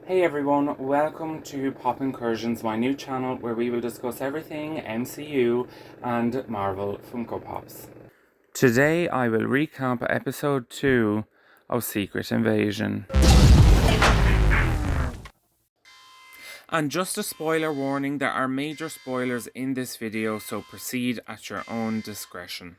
Hey everyone, welcome to Pop Incursions, my new channel where we will discuss everything MCU and Marvel Funko Pops. Today I will recap episode 2 of Secret Invasion. And just a spoiler warning, there are major spoilers in this video, so proceed at your own discretion.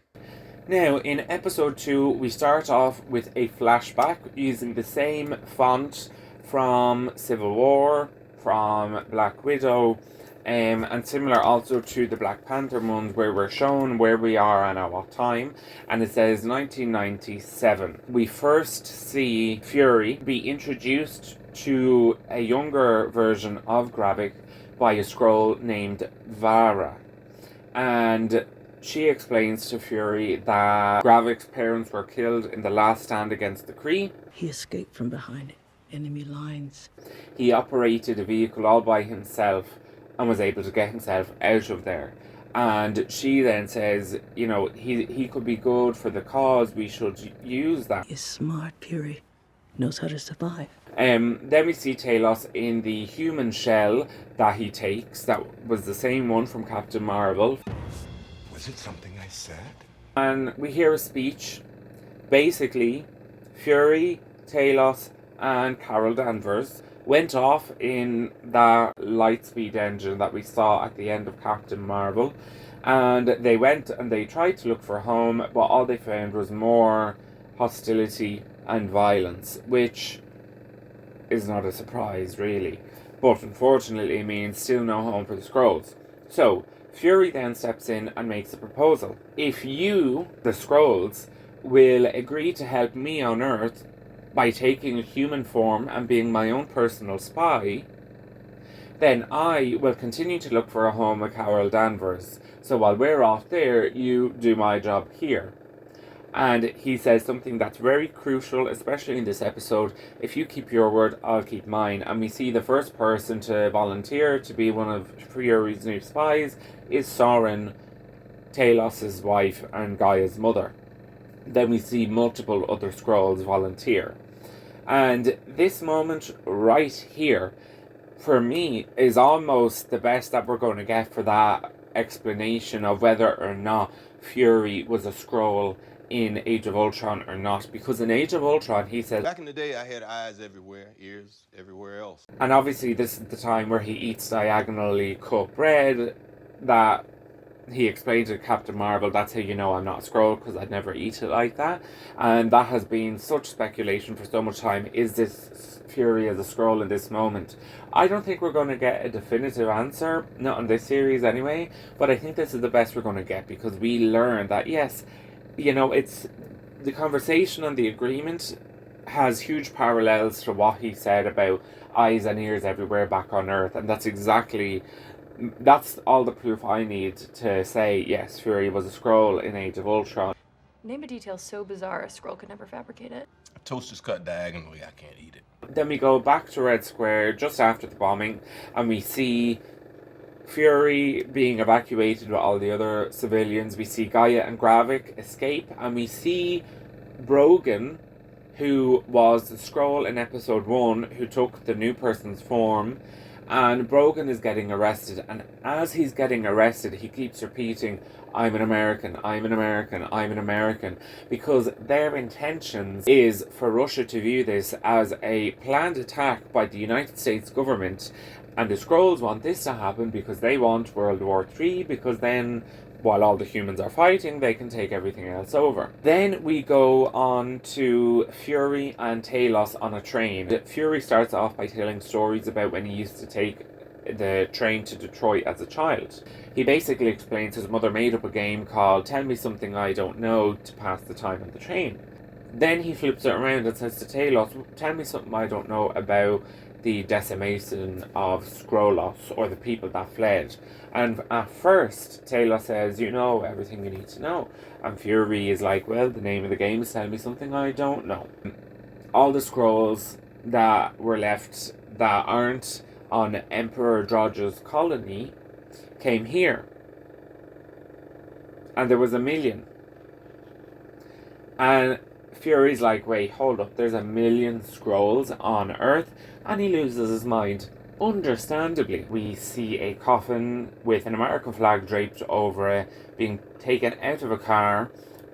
Now, in episode 2, we start off with a flashback using the same font from Civil War, from Black Widow, and similar also to the Black Panther ones where we're shown where we are and at what time, and it says 1997. We first see Fury be introduced to a younger version of Gravik by a Skrull named Vara, and she explains to Fury that Gravik's parents were killed in the last stand against the Kree. He escaped from behind enemy lines. He operated a vehicle all by himself and was able to get himself out of there. And she then says, you know, he could be good for the cause, we should use that. He's smart, Fury. Knows how to survive. Then we see Talos in the human shell that he takes. That was the same one from Captain Marvel. Was it something I said? And we hear a speech. Basically, Fury, Talos, and Carol Danvers went off in that Lightspeed engine that we saw at the end of Captain Marvel. And they went and they tried to look for home, but all they found was more hostility and violence, which is not a surprise, really. But unfortunately, it means still no home for the Skrulls. So, Fury then steps in and makes a proposal. If you, the Skrulls, will agree to help me on Earth by taking a human form and being my own personal spy, then I will continue to look for a home with Carol Danvers. So while we're off there, you do my job here. And he says something that's very crucial, especially in this episode: if you keep your word, I'll keep mine. And we see the first person to volunteer to be one of Fury's new spies is Soren, Talos' wife and Giah's mother. Then we see multiple other Skrulls volunteer. And this moment right here, for me, is almost the best that we're going to get for that explanation of whether or not Fury was a Skrull in Age of Ultron or not. Because in Age of Ultron, he says, Back in the day, I had eyes everywhere, ears everywhere else. and obviously this is the time where he eats diagonally cut bread, that he explained to Captain Marvel, that's how you know I'm not a Skrull, because I'd never eat it like that. And that has been such speculation for so much time. Is this Fury as a Skrull in this moment? I don't think we're going to get a definitive answer, not in this series anyway, but I think this is the best we're going to get, because we learn that, yes, you know, it's the conversation and the agreement has huge parallels to what he said about eyes and ears everywhere back on Earth, and that's all the proof I need to say, yes, Fury was a Skrull in Age of Ultron. Name a detail so bizarre a Skrull could never fabricate it. A toast is cut diagonally, I can't eat it. Then we go back to Red Square just after the bombing, and we see Fury being evacuated with all the other civilians. We see Giah and Gravik escape, and we see Brogan, who was the Skrull in episode 1, who took the new person's form. And Brogan is getting arrested, and as he's getting arrested, he keeps repeating, I'm an American, I'm an American, I'm an American, because their intentions is for Russia to view this as a planned attack by the United States government, and the Skrulls want this to happen because they want World War III, because then, while all the humans are fighting, they can take everything else over. Then we go on to Fury and Talos on a train. Fury starts off by telling stories about when he used to take the train to Detroit as a child. He basically explains his mother made up a game called Tell Me Something I Don't Know to pass the time on the train. Then he flips it around and says to Talos, tell me something I don't know about the decimation of Skrullos, or the people that fled. And at first, Talos says, you know everything you need to know. And Fury is like, well, the name of the game is Tell Me Something I Don't Know. All the Skrulls that were left that aren't on Emperor Droge's colony came here. And there was 1 million. And Fury's like, wait, hold up, there's 1 million Skrulls on Earth, and he loses his mind. Understandably, we see a coffin with an American flag draped over it being taken out of a car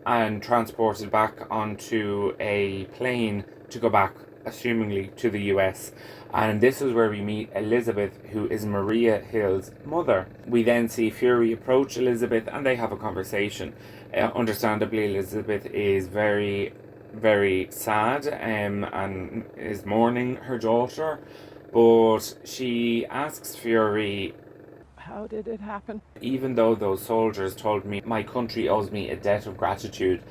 and transported back onto a plane to go back, assumingly, to the US. And this is where we meet Elizabeth, who is Maria Hill's mother. We then see Fury approach Elizabeth and they have a conversation. Understandably, Elizabeth is very, very sad and is mourning her daughter. But she asks Fury, how did it happen? Even though those soldiers told me my country owes me a debt of gratitude,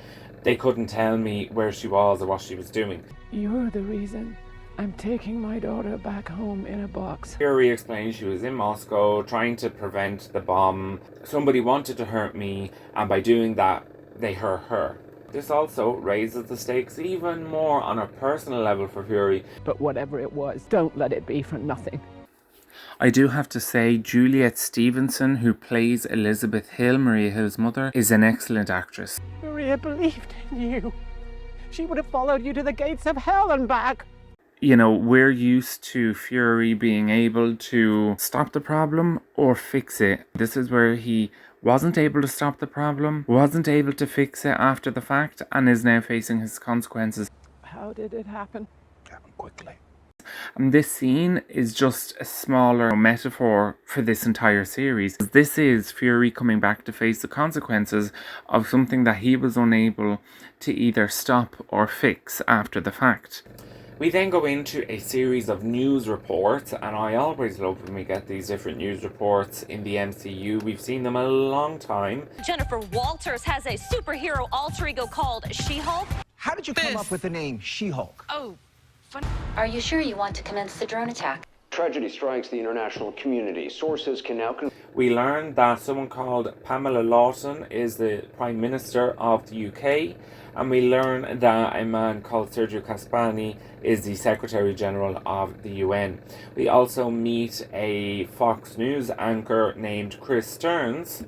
they couldn't tell me where she was or what she was doing. You're the reason I'm taking my daughter back home in a box. Fury explains she was in Moscow trying to prevent the bomb. Somebody wanted to hurt me, and by doing that, they hurt her. This also raises the stakes even more on a personal level for Fury. But whatever it was, don't let it be for nothing. I do have to say, Juliet Stevenson, who plays Elizabeth Hill, Maria Hill's mother, is an excellent actress. Maria believed in you. She would have followed you to the gates of hell and back. You know, we're used to Fury being able to stop the problem or fix it. This is where he wasn't able to stop the problem, wasn't able to fix it after the fact, and is now facing his consequences. How did it happen? Happened quickly. And this scene is just a smaller metaphor for this entire series. This is Fury coming back to face the consequences of something that he was unable to either stop or fix after the fact. We then go into a series of news reports, and I always love when we get these different news reports in the MCU. We've seen them a long time. Jennifer Walters has a superhero alter ego called She-Hulk. How did you come up with the name She-Hulk? Oh, fun. Are you sure you want to commence the drone attack? Tragedy strikes the international community. Sources can now We learned that someone called Pamela Lawson is the Prime Minister of the UK, and we learn that a man called Sergio Caspani is the Secretary General of the UN. We also meet a Fox News anchor named Chris Stearns,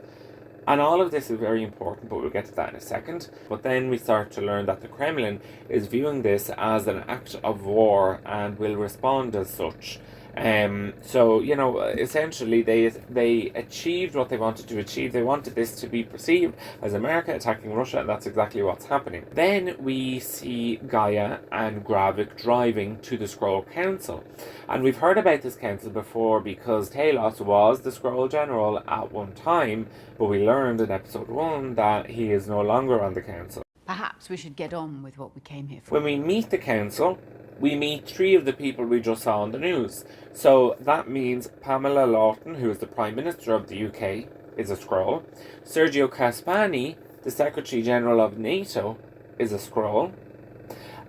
and all of this is very important, but we'll get to that in a second. But then we start to learn that the Kremlin is viewing this as an act of war and will respond as such. So, you know, essentially they achieved what they wanted to achieve. They wanted this to be perceived as America attacking Russia, and that's exactly what's happening. Then we see Giah and Gravik driving to the Skrull Council. And we've heard about this council before because Talos was the Skrull General at one time, but we learned in episode 1 that he is no longer on the council. Perhaps we should get on with what we came here for. When we meet the council, we meet 3 of the people we just saw on the news. So that means Pamela Lawson, who is the Prime Minister of the UK, is a Skrull. Sergio Caspani, the Secretary General of NATO, is a Skrull.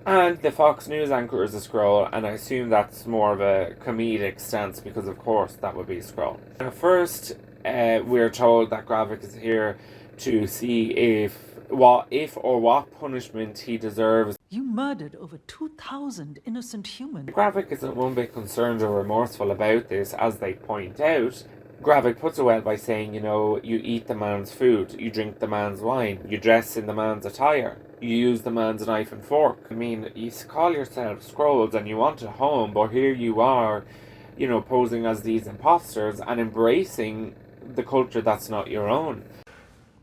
And the Fox News anchor is a Skrull, and I assume that's more of a comedic stance because, of course, that would be a Skrull. Now, first, we're told that Gravik is here to see what punishment he deserves. You murdered over 2,000 innocent humans. Gravik isn't one bit concerned or remorseful about this, as they point out. Gravik puts it well by saying, you know, you eat the man's food, you drink the man's wine, you dress in the man's attire, you use the man's knife and fork. I mean, you call yourselves Skrulls and you want a home, but here you are, you know, posing as these imposters and embracing the culture that's not your own.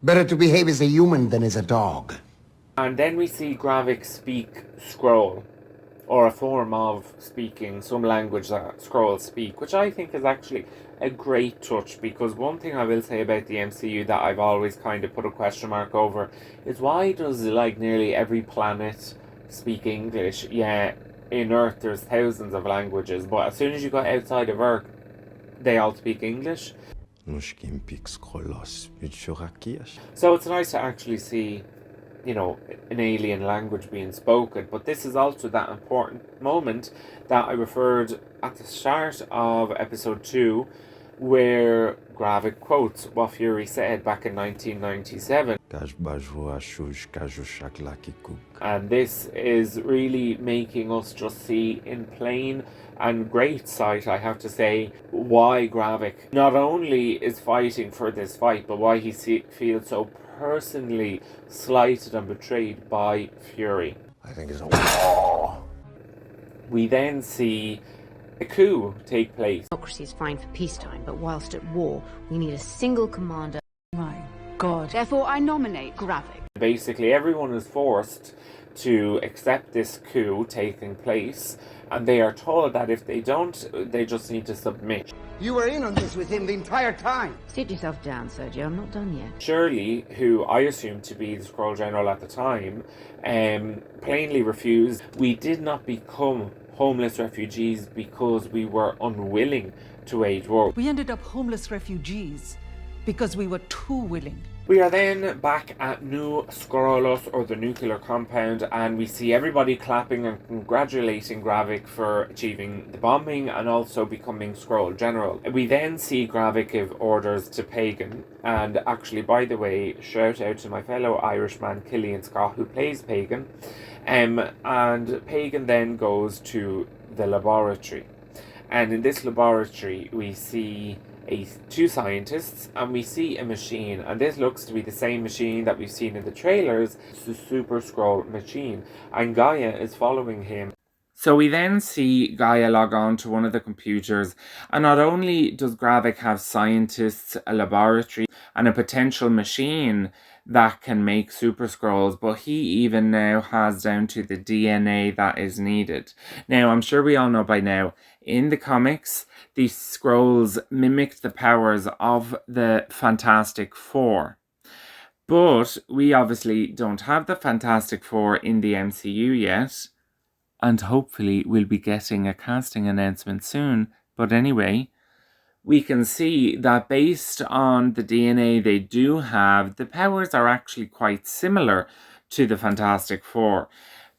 Better to behave as a human than as a dog. And then we see Gravik speak Skrull, or a form of speaking some language that Skrulls speak, which I think is actually a great touch, because one thing I will say about the MCU that I've always kind of put a question mark over is why does like nearly every planet speak English? Yeah, in Earth there's thousands of languages, but as soon as you go outside of Earth, they all speak English. So it's nice to actually see, you know, an alien language being spoken. But this is also that important moment that I referred at the start of episode 2, where Gravik quotes what Fury said back in 1997. And this is really making us just see in plain and great sight, I have to say, why Gravik not only is fighting for this fight, but why he feels so personally slighted and betrayed by Fury. I think it's a wall. We then see a coup take place. Democracy is fine for peacetime, but whilst at war, we need a single commander. My God. Therefore, I nominate Gravik. Basically, everyone is forced to accept this coup taking place, and they are told that if they don't, they just need to submit. You were in on this with him the entire time. Sit yourself down, Sergio. I'm not done yet. Shirley, who I assumed to be the Skrull General at the time, plainly refused. We did not become homeless refugees because we were unwilling to wage war. We ended up homeless refugees because we were too willing. We are then back at New Skrullos, or the nuclear compound, and we see everybody clapping and congratulating Gravik for achieving the bombing and also becoming Skrull General. We then see Gravik give orders to Pagon, and actually, by the way, shout out to my fellow Irishman Killian Scott, who plays Pagon, and Pagon then goes to the laboratory. And in this laboratory, we see two scientists, and we see a machine, and this looks to be the same machine that we've seen in the trailers. It's the Super Skrull machine, and Giah is following him. So we then see Giah log on to one of the computers, and not only does Gravik have scientists, a laboratory, and a potential machine that can make Super Skrulls, but he even now has down to the DNA that is needed. Now, I'm sure we all know by now, in the comics, these Skrulls mimicked the powers of the Fantastic Four. But we obviously don't have the Fantastic Four in the MCU yet, and hopefully we'll be getting a casting announcement soon. But anyway, we can see that based on the DNA they do have, the powers are actually quite similar to the Fantastic Four.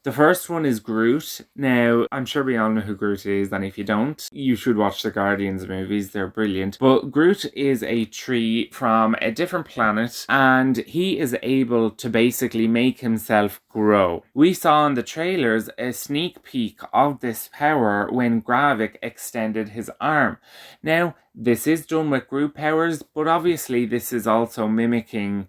The first one is Groot. Now, I'm sure we all know who Groot is, and if you don't, you should watch the Guardians movies. They're brilliant. But Groot is a tree from a different planet, and he is able to basically make himself grow. We saw in the trailers a sneak peek of this power when Gravik extended his arm. Now, this is done with Groot powers, but obviously this is also mimicking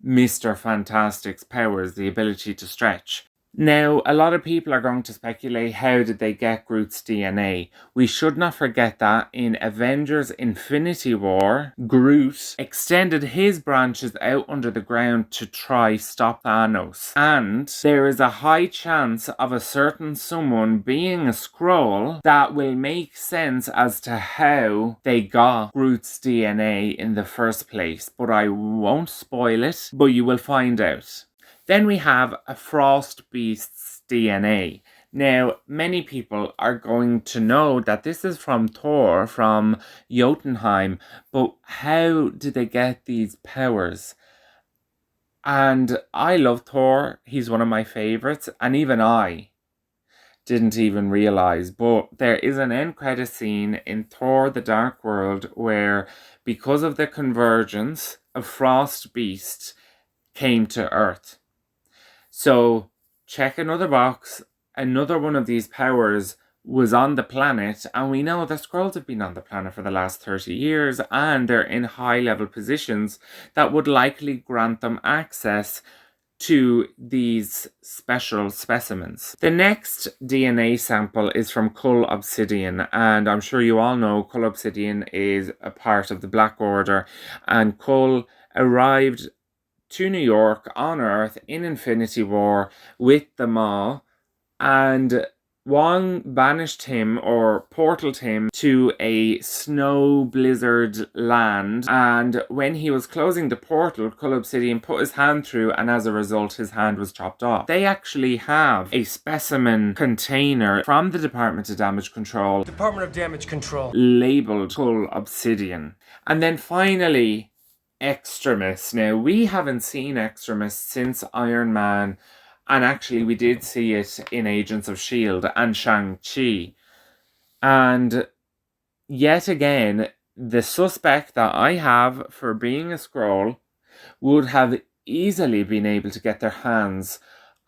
Mr. Fantastic's powers, the ability to stretch. Now, a lot of people are going to speculate, how did they get Groot's DNA? We should not forget that in Avengers Infinity War, Groot extended his branches out under the ground to try stop Thanos. And there is a high chance of a certain someone being a Skrull that will make sense as to how they got Groot's DNA in the first place. But I won't spoil it, but you will find out. Then we have a Frost Beast's DNA. Now, many people are going to know that this is from Thor, from Jotunheim, but how did they get these powers? And I love Thor, he's one of my favourites, and even I didn't even realise, but there is an end credit scene in Thor the Dark World where, because of the convergence of Frost Beast, came to Earth. So, check another box, another one of these powers was on the planet, and we know the Skrulls have been on the planet for the last 30 years, and they're in high-level positions that would likely grant them access to these special specimens. The next DNA sample is from Cull Obsidian, and I'm sure you all know Cull Obsidian is a part of the Black Order, and Cull arrived to New York on Earth in Infinity War with the Maw, and Wong banished him or portaled him to a snow blizzard land, and when he was closing the portal, Cull Obsidian put his hand through, and as a result his hand was chopped off. They actually have a specimen container from the Department of Damage Control, labelled Cull Obsidian. And then finally, Extremis. Now, we haven't seen Extremis since Iron Man, and actually we did see it in Agents of S.H.I.E.L.D. and Shang-Chi. And yet again, the suspect that I have for being a Skrull would have easily been able to get their hands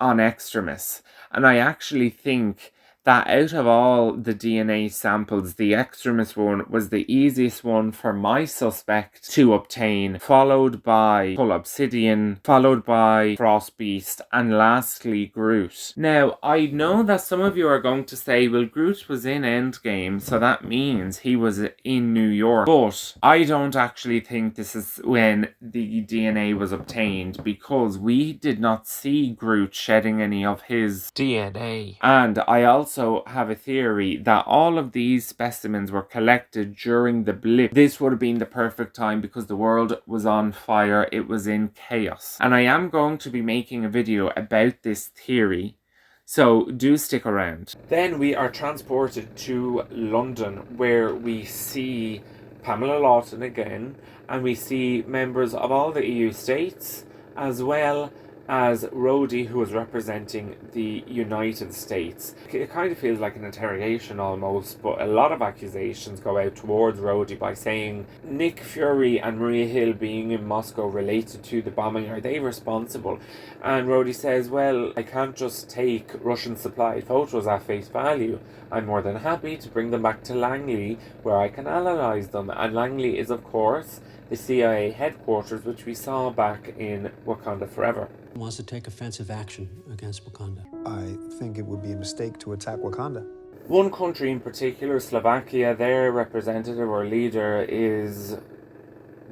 on Extremis. And I actually think that out of all the DNA samples, the extremist one was the easiest one for my suspect to obtain, followed by Full Obsidian, followed by Frost Beast, and lastly Groot. Now, I know that some of you are going to say, well, Groot was in Endgame, so that means he was in New York. But I don't actually think this is when the DNA was obtained, because we did not see Groot shedding any of his DNA. And I also have a theory that all of these specimens were collected during the blip. This would have been the perfect time because the world was on fire, it was in chaos. And I am going to be making a video about this theory, so do stick around. Then we are transported to London, where we see Pamela Lawton again, and we see members of all the EU states, as well as Rhodey, who is representing the United States. It kind of feels like an interrogation almost, but a lot of accusations go out towards Rhodey by saying, Nick Fury and Maria Hill being in Moscow related to the bombing, are they responsible? And Rhodey says, well, I can't just take Russian supplied photos at face value. I'm more than happy to bring them back to Langley, where I can analyse them. And Langley is, of course, the CIA headquarters, which we saw back in Wakanda Forever. Wants to take offensive action against Wakanda. I think it would be a mistake to attack Wakanda. One country in particular, Slovakia, their representative or leader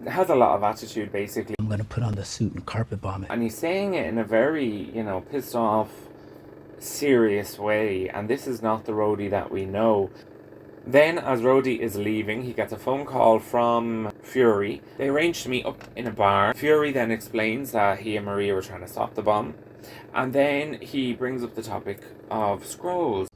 has a lot of attitude, basically. I'm gonna put on the suit and carpet bomb it. And he's saying it in a very, pissed off, serious way. And this is not the Rhodey that we know. Then, as Rhodey is leaving, he gets a phone call from Fury. They arrange to meet up in a bar. Fury then explains that he and Maria were trying to stop the bomb. And then he brings up the topic of Skrulls.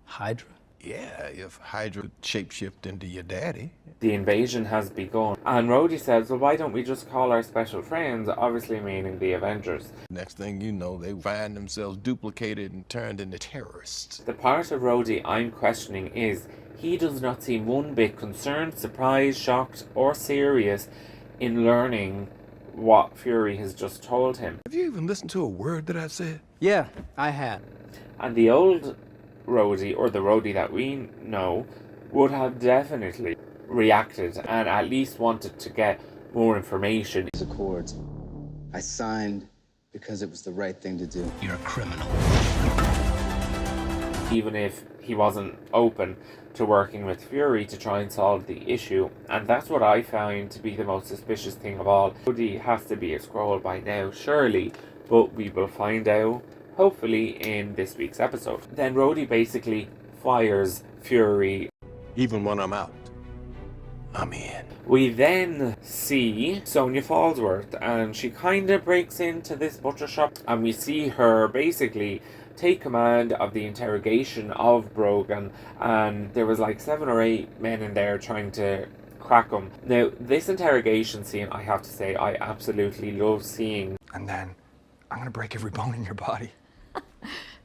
Hydra? Yeah, if Hydra could shapeshift into your daddy. The invasion has begun. And Rhodey says, well, why don't we just call our special friends, obviously meaning the Avengers. Next thing you know, they find themselves duplicated and turned into terrorists. The part of Rhodey I'm questioning is, he does not seem one bit concerned, surprised, shocked, or serious in learning what Fury has just told him. Have you even listened to a word that I said? Yeah, I have. And the old Rhodey, or the Rhodey that we know, would have definitely reacted and at least wanted to get more information. These accords, I signed because it was the right thing to do. You're a criminal. Even if he wasn't open to working with Fury to try and solve the issue. And that's what I found to be the most suspicious thing of all. Rhodey has to be a Skrull by now, surely, but we will find out, hopefully, in this week's episode. Then Rhodey basically fires Fury. Even when I'm out, I'm in. We then see Sonya Falsworth, and she kind of breaks into this butcher shop, and we see her basically take command of the interrogation of Brogan, and there was like 7 or 8 men in there trying to crack him. Now, this interrogation scene, I have to say, I absolutely love seeing. And then, I'm gonna break every bone in your body.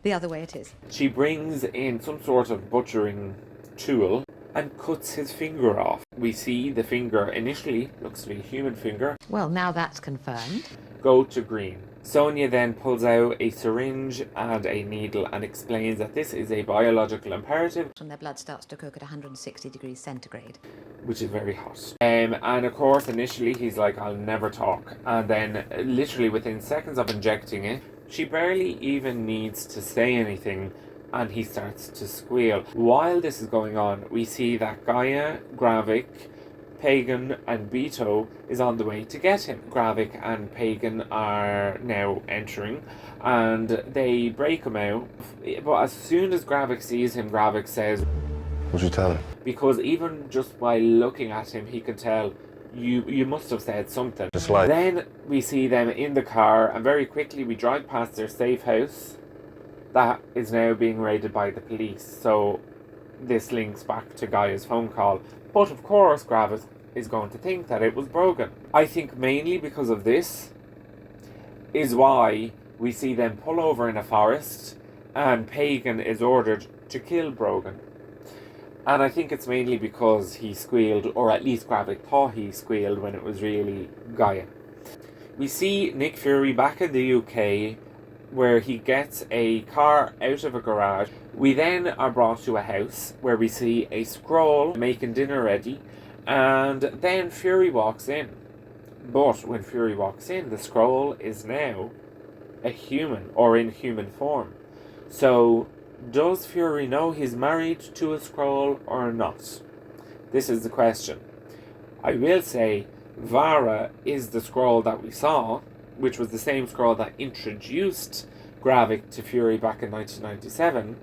The other way it is. She brings in some sort of butchering tool and cuts his finger off. We see the finger, initially looks to be a human finger. Well, now that's confirmed. Go to green. Sonya then pulls out a syringe and a needle and explains that this is a biological imperative. And their blood starts to cook at 160 degrees centigrade. Which is very hot. And of course, initially he's like, I'll never talk. And then literally within seconds of injecting it, she barely even needs to say anything and he starts to squeal. While this is going on, we see that Giah, Gravik, Pagon and Beto is on the way to get him. Gravik and Pagon are now entering and they break him out. But as soon as Gravik sees him, Gravik says, What'd you tell him? Because even just by looking at him, he can tell, you must have said something. Just like. Then we see them in the car and very quickly we drive past their safe house that is now being raided by the police. So this links back to Giah's phone call. But of course, Gravik is going to think that it was Brogan. I think mainly because of this is why we see them pull over in a forest and Pagan is ordered to kill Brogan. And I think it's mainly because he squealed, or at least Gravik thought he squealed when it was really Giah. We see Nick Fury back in the UK where he gets a car out of a garage. We then are brought to a house where we see a Skrull making dinner ready, and then Fury walks in. But when Fury walks in, the Skrull is now a human, or in human form. So, does Fury know he's married to a Skrull or not? This is the question. I will say, Vara is the Skrull that we saw, which was the same Skrull that introduced Gravik to Fury back in 1997.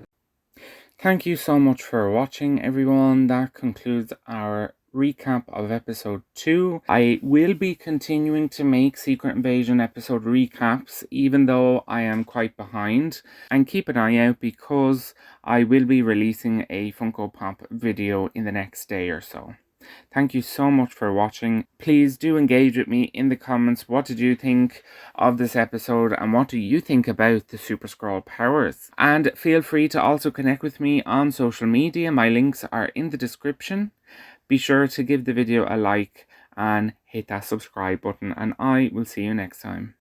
Thank you so much for watching, everyone. That concludes our recap of episode 2. I will be continuing to make Secret Invasion episode recaps, even though I am quite behind. And keep an eye out, because I will be releasing a Funko Pop video in the next day or so. Thank you so much for watching. Please do engage with me in the comments. What did you think of this episode, and what do you think about the Super Skrull powers? And feel free to also connect with me on social media. My links are in the description. Be sure to give the video a like and hit that subscribe button, and I will see you next time.